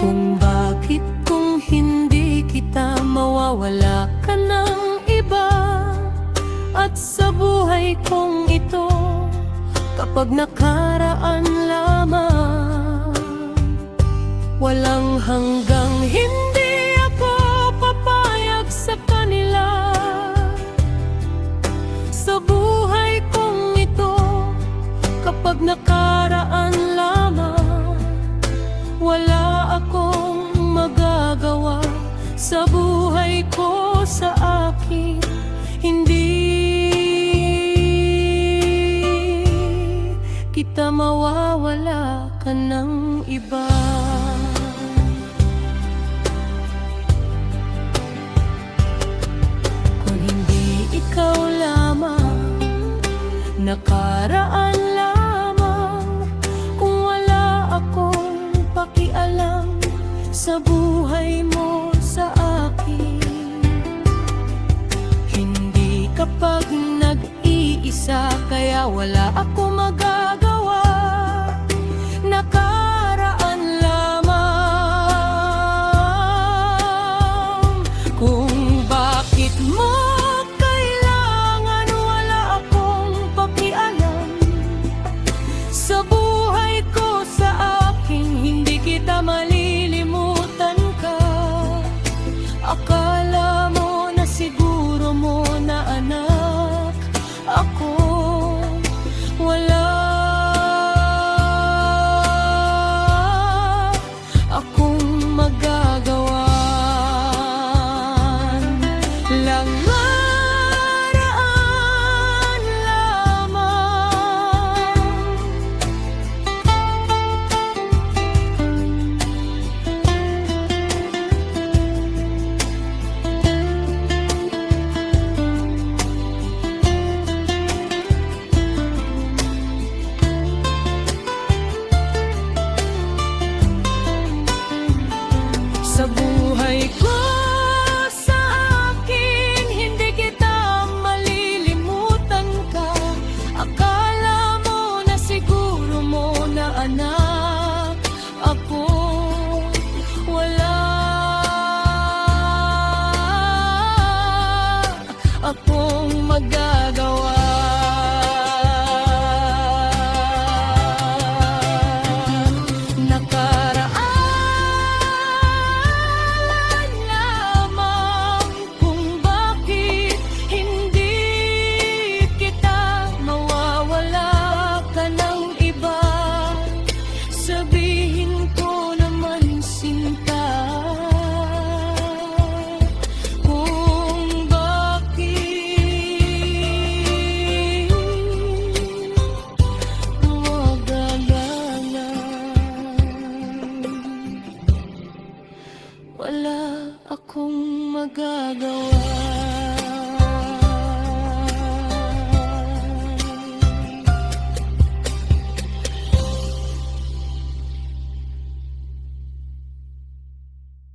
Kung bakit kung hindi kita mawawala ka ng iba. At sa buhay kong ito, kapag nakaraan lamang, walang hanggang hindi ako papayag sa kanila. Sa buhay kong ito, kapag nakaraan lamang, wala akong magagawa. Sa buhay ko, sa akin, hindi kita mawawala ka ng iba. Kung hindi ikaw lamang, nakaraan lamang, kung wala akong pakialam sa buhay mo, sa akin, hindi kapag nag-iisa, kaya wala ako magagawa. Nakaraan lamang. Kung bakit mo kailangan, wala akong pakialam sa buhay ko, sa akin, hindi kita malilimutan ka. Akala mo na siguro mo na anak ako, wala akong magagawa. Langaraan lamang. Sa buhay ko, sa akin, hindi kita malilimutan ka. Akala mo na siguro mo na anak ako, wala akong magagawa. Sabihin ko naman, sinta, kung bakit magagalang, wala akong magagawa.